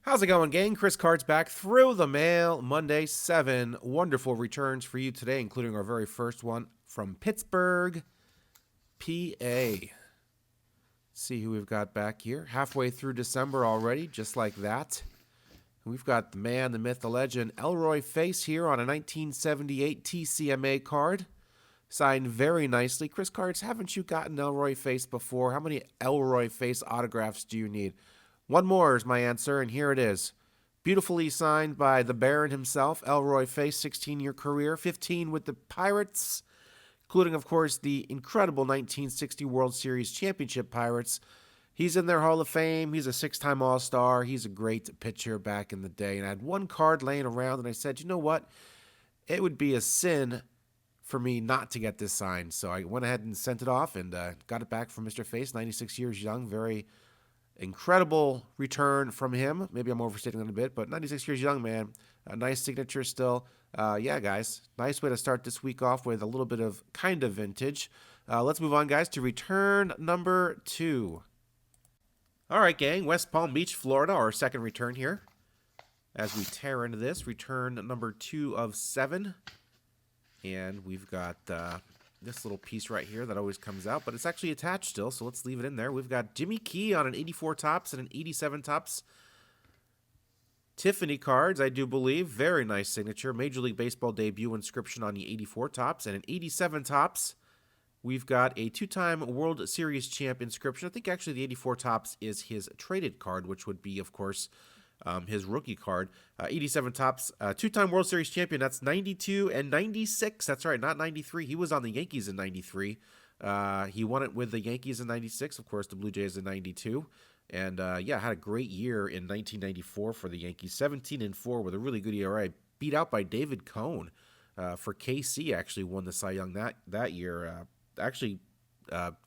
How's it going, gang? Chris Card's back through the mail. Monday, 7 wonderful returns for you today, including our very first one from Pittsburgh, PA. See who we've got back here. Halfway through December already, just like that. We've got the man, the myth, the legend, Elroy Face here on a 1978 TCMA card. Signed very nicely. Chris Cards, haven't you gotten Elroy Face before? How many Elroy Face autographs do you need? One more is my answer, and here it is. Beautifully signed by the Baron himself, Elroy Face, 16-year career, 15 with the Pirates, including, of course, the incredible 1960 World Series Championship Pirates. He's in their Hall of Fame. He's a 6-time All-Star. He's a great pitcher back in the day. And I had one card laying around, and I said, you know what? It would be a sin for me not to get this signed. So I went ahead and sent it off and got it back from Mr. Face, 96 years young, very incredible return from him. Maybe I'm overstating it a bit, but 96 years young, man. A nice signature still. Yeah, guys. Nice way to start this week off with a little bit of kind of vintage. Let's move on, guys, to return number 2. All right, gang. West Palm Beach, Florida, our second return here. As we tear into this, return number 2 of 7. And we've got this little piece right here that always comes out, but it's actually attached still, so let's leave it in there. We've got Jimmy Key on an 84 Topps and an 87 Topps. Tiffany cards, I do believe. Very nice signature. Major League Baseball debut inscription on the 84 Topps and an 87 Topps. We've got a 2-time World Series champ inscription. I think actually the 84 Topps is his traded card, which would be, of course, his rookie card. 87 Topps, 2-time World Series champion. That's 92 and 96. That's right, not 93. He was on the Yankees in 93. He won it with the Yankees in 96. Of course, the Blue Jays in 92. And, yeah, had a great year in 1994 for the Yankees. 17-4 with a really good ERA. Beat out by David Cohn for KC, actually won the Cy Young that year.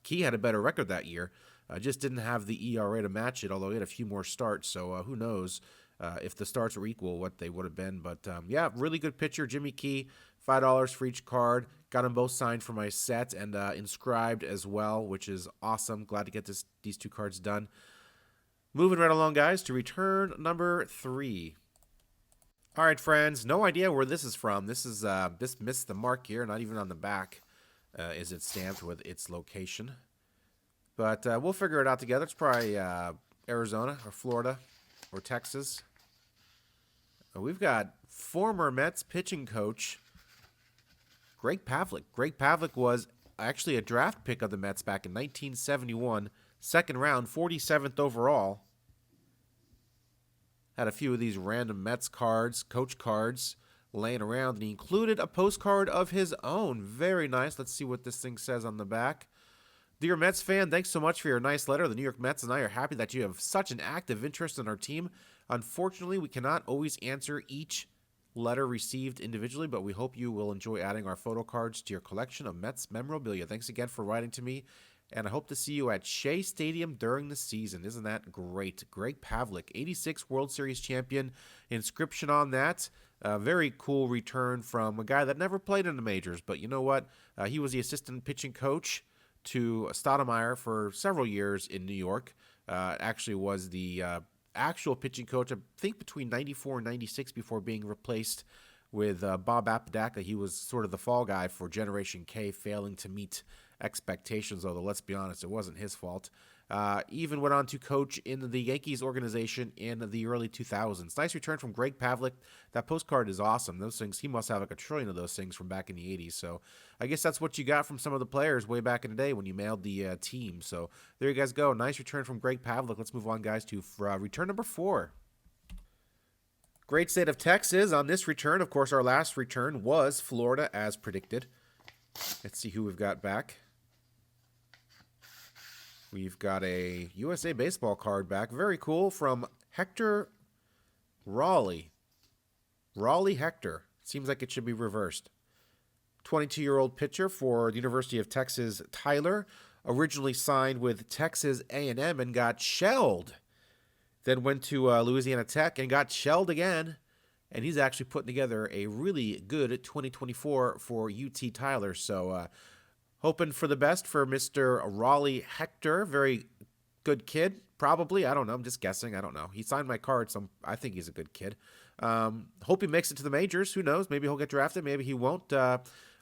Key had a better record that year. Just didn't have the ERA to match it, although he had a few more starts. So who knows if the starts were equal, what they would have been. But, yeah, really good pitcher. Jimmy Key, $5 for each card. Got them both signed for my set and inscribed as well, which is awesome. Glad to get these 2 cards done. Moving right along, guys, to return number 3. All right, friends, no idea where this is from. This missed the mark here. Not even on the back is it stamped with its location. But we'll figure it out together. It's probably Arizona or Florida or Texas. We've got former Mets pitching coach Greg Pavlick. Greg Pavlick was actually a draft pick of the Mets back in 1971, second round, 47th overall. Had a few of these random Mets cards, coach cards, laying around, and he included a postcard of his own. Very nice. Let's see what this thing says on the back. Dear Mets fan, thanks so much for your nice letter. The New York Mets and I are happy that you have such an active interest in our team. Unfortunately, we cannot always answer each letter received individually, but we hope you will enjoy adding our photo cards to your collection of Mets memorabilia. Thanks again for writing to me, and I hope to see you at Shea Stadium during the season. Isn't that great? Greg Pavlick, 86 World Series champion, inscription on that. Very cool return from a guy that never played in the majors, but you know what? He was the assistant pitching coach to Stoudemire for several years in New York. Actually was the actual pitching coach, I think, between 94 and 96 before being replaced with Bob Apodaca. He was sort of the fall guy for Generation K, failing to meet expectations, although let's be honest, it wasn't his fault. Even went on to coach in the Yankees organization in the early 2000s. Nice return from Greg Pavlick. That postcard is awesome. Those things, he must have like a trillion of those things from back in the 80s. So I guess that's what you got from some of the players way back in the day when you mailed the team. So there you guys go. Nice return from Greg Pavlick. Let's move on, guys, to return number 4. Great state of Texas on this return. Of course, our last return was Florida, as predicted. Let's see who we've got back. We've got a USA Baseball card back. Very cool, from Hector Rawley. Rawley Hector. Seems like it should be reversed. 22-year-old pitcher for the University of Texas, Tyler. Originally signed with Texas A&M and got shelled. Then went to Louisiana Tech and got shelled again. And he's actually putting together a really good 2024 for UT Tyler. So, hoping for the best for Mr. Rawley Hector. Very good kid. Probably. I don't know. I'm just guessing. I don't know. He signed my card, so I think he's a good kid. Hope he makes it to the majors. Who knows? Maybe he'll get drafted. Maybe he won't.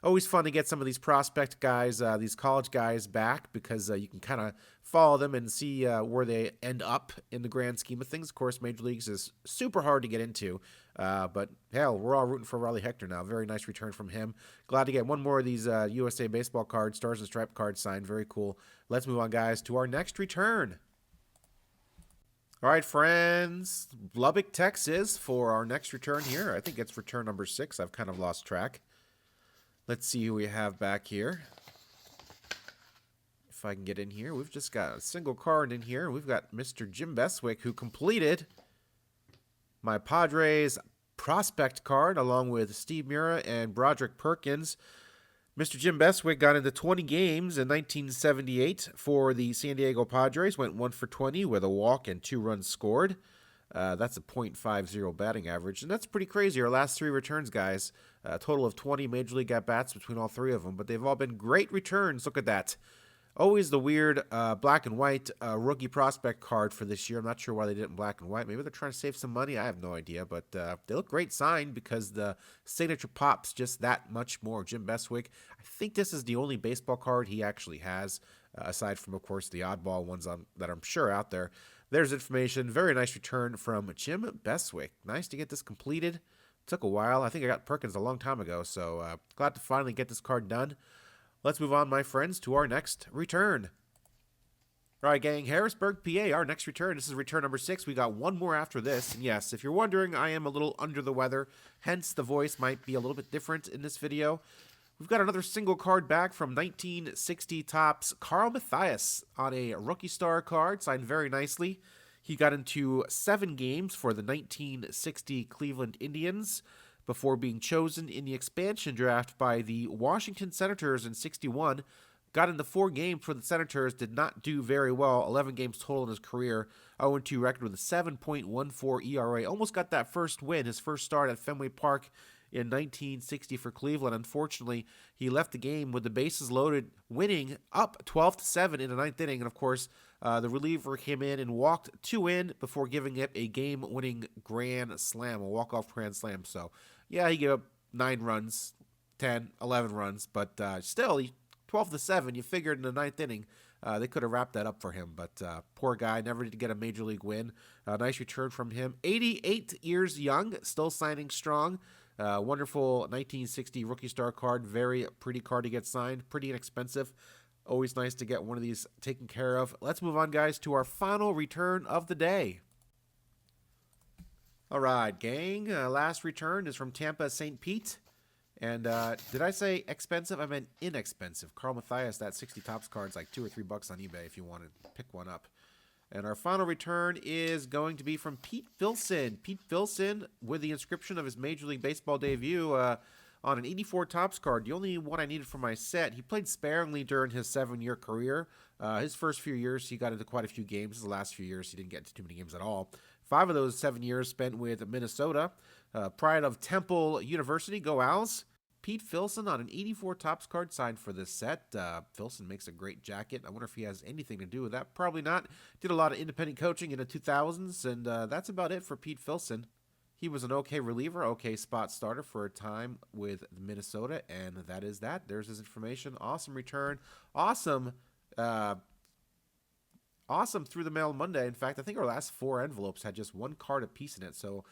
Always fun to get some of these prospect guys, these college guys back because you can kind of follow them and see where they end up in the grand scheme of things. Of course, Major Leagues is super hard to get into, but hell, we're all rooting for Rawley Hector now. Very nice return from him. Glad to get one more of these USA Baseball cards, Stars and Stripe cards signed. Very cool. Let's move on, guys, to our next return. All right, friends, Lubbock, Texas for our next return here. I think it's return number 6. I've kind of lost track. Let's see who we have back here. If I can get in here. We've just got a single card in here. We've got Mr. Jim Beswick, who completed my Padres prospect card along with Steve Mura and Broderick Perkins. Mr. Jim Beswick got into 20 games in 1978 for the San Diego Padres. Went 1 for 20 with a walk and 2 runs scored. That's a .50 batting average, and that's pretty crazy. Our last 3 returns, guys, a total of 20 Major League at-bats between all 3 of them, but they've all been great returns. Look at that. Always the weird black and white rookie prospect card for this year. I'm not sure why they did it in black and white. Maybe they're trying to save some money. I have no idea, but they look great signed because the signature pops just that much more. Jim Beswick, I think this is the only baseball card he actually has, aside from, of course, the oddball ones that I'm sure out there. There's information. Very nice return from Jim Beswick. Nice to get this completed. Took a while. I think I got Perkins a long time ago, so glad to finally get this card done. Let's move on, my friends, to our next return. All right, gang, Harrisburg, PA, our next return. This is return number 6. We got one more after this. And yes, if you're wondering, I am a little under the weather. Hence, the voice might be a little bit different in this video. We've got another single card back from 1960 Topps, Carl Mathias on a rookie star card, signed very nicely. He got into 7 games for the 1960 Cleveland Indians before being chosen in the expansion draft by the Washington Senators in 61. Got into 4 games for the Senators, did not do very well. 11 games total in his career. 0-2 record with a 7.14 ERA. Almost got that first win, his first start at Fenway Park in 1960 for Cleveland. Unfortunately, he left the game with the bases loaded, winning up 12-7 in the 9th inning. And, of course, the reliever came in and walked 2 in before giving it a game-winning grand slam, a walk-off grand slam. So, yeah, he gave up 9 runs, 10, 11 runs, but still, 12-7. You figured in the 9th inning, they could have wrapped that up for him, but poor guy, never did get a major league win. Nice return from him. 88 years young, still signing strong. Wonderful 1960 rookie star card. Very pretty card to get signed. Pretty inexpensive. Always nice to get one of these taken care of. Let's move on, guys, to our final return of the day. All right, gang. Last return is from Tampa, St. Pete. And did I say expensive? I meant inexpensive. Carl Mathias, that 60 Topps card's like $2 or $3 on eBay if you want to pick one up. And our final return is going to be from Pete Filson. Pete Filson with the inscription of his Major League Baseball debut on an 84 Topps card. The only one I needed for my set. He played sparingly during his 7-year career. His first few years, he got into quite a few games. The last few years, he didn't get into too many games at all. 5 of those 7 years spent with Minnesota. Pride of Temple University, go Owls. Pete Filson on an 84 Topps card signed for this set. Filson makes a great jacket. I wonder if he has anything to do with that. Probably not. Did a lot of independent coaching in the 2000s, and that's about it for Pete Filson. He was an okay reliever, okay spot starter for a time with Minnesota, and that is that. There's his information. Awesome return. Awesome through the mail Monday. In fact, I think our last 4 envelopes had just 1 card apiece in it. So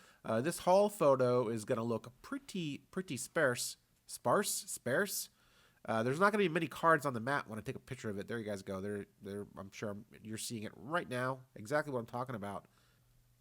this haul photo is going to look pretty sparse. Sparse. There's not going to be many cards on the mat when I take a picture of it. There you guys go. I'm sure you're seeing it right now. Exactly what I'm talking about.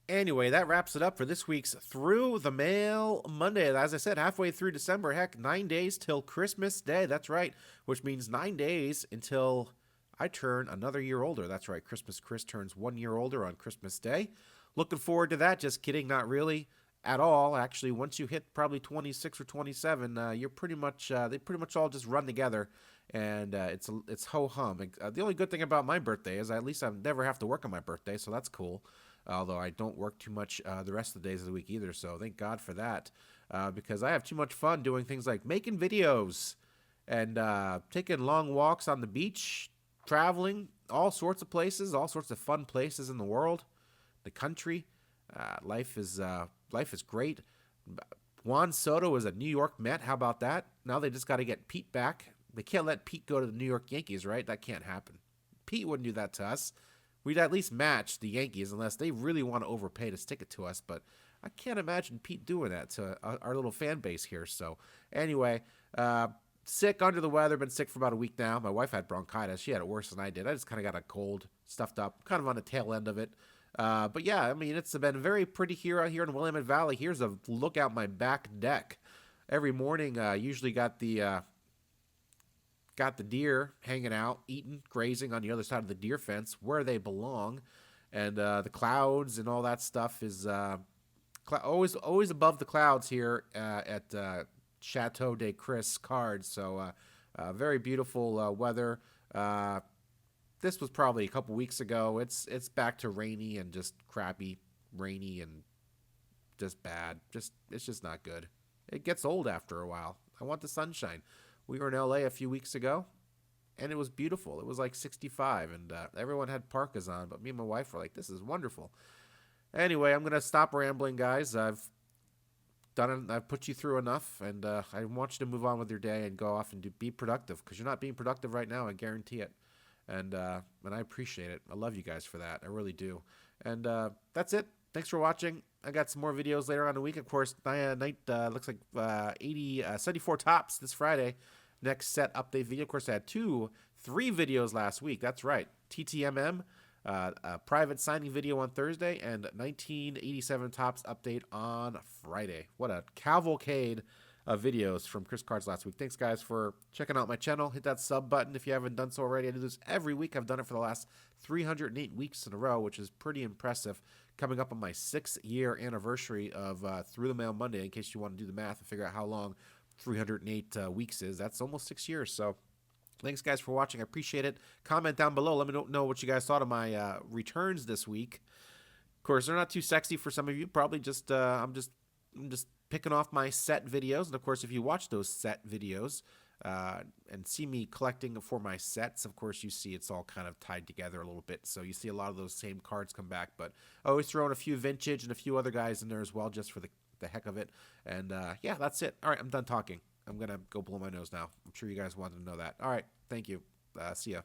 Anyway, that wraps it up for this week's Through the Mail Monday. As I said, halfway through December. Heck, 9 days till Christmas Day. That's right. Which means 9 days until I turn another year older. That's right. Christmas Chris turns 1 year older on Christmas Day. Looking forward to that. Just kidding. Not really. At all. Actually, once you hit probably 26 or 27, you're pretty much they pretty much all just run together, and it's ho hum. The only good thing about my birthday is at least I never have to work on my birthday, so that's cool. Although I don't work too much the rest of the days of the week either, so thank God for that. Because I have too much fun doing things like making videos and taking long walks on the beach, traveling. all sorts of places, all sorts of fun places in the world, the country. Life is great. Juan Soto is a New York Met. How about that? Now they just got to get Pete back. They can't let Pete go to the New York Yankees, right? That can't happen. Pete wouldn't do that to us. We'd at least match the Yankees unless they really want to overpay to stick it to us. But I can't imagine Pete doing that to our little fan base here. So anyway, sick, under the weather. Been sick for about a week now. My wife had bronchitis. She had it worse than I did. I just kind of got a cold, stuffed up, kind of on the tail end of it. But yeah, I mean, it's been very pretty here out here in Willamette Valley. Here's a look out my back deck. Every morning, usually got the deer hanging out, eating, grazing on the other side of the deer fence where they belong, and the clouds and all that stuff is always above the clouds here at Chateau de Chris Card. So very beautiful weather. This was probably a couple weeks ago. It's back to rainy and just crappy, rainy and just bad. It's just not good. It gets old after a while. I want the sunshine. We were in LA a few weeks ago, and it was beautiful. It was like 65, and everyone had parkas on, but me and my wife were like, "This is wonderful." Anyway, I'm gonna stop rambling, guys. I've put you through enough, and I want you to move on with your day and go off and be productive, because you're not being productive right now. I guarantee it. And I appreciate it. I love you guys for that. I really do. And that's it. Thanks for watching. I got some more videos later on in the week. Of course, looks like 74 tops this Friday. Next set update video. Of course, I had 3 videos last week. That's right. TTMM, a private signing video on Thursday, and 1987 tops update on Friday. What a cavalcade of videos from Chris Cards last week. Thanks, guys, for checking out my channel. Hit that sub button if you haven't done so already. I do this every week. I've done it for the last 308 weeks in a row, which is pretty impressive. Coming up on my 6th-year anniversary of Through the Mail Monday, in case you want to do the math and figure out how long 308 weeks is. That's almost 6 years. So thanks, guys, for watching. I appreciate it. Comment down below. Let me know what you guys thought of my returns this week. Of course, they're not too sexy for some of you. Probably just I'm just picking off my set videos. And of course, if you watch those set videos and see me collecting for my sets, of course, you see it's all kind of tied together a little bit. So you see a lot of those same cards come back. But I always throw in a few vintage and a few other guys in there as well, just for the heck of it. And yeah, that's it. All right, I'm done talking. I'm going to go blow my nose now. I'm sure you guys wanted to know that. All right, thank you. See ya.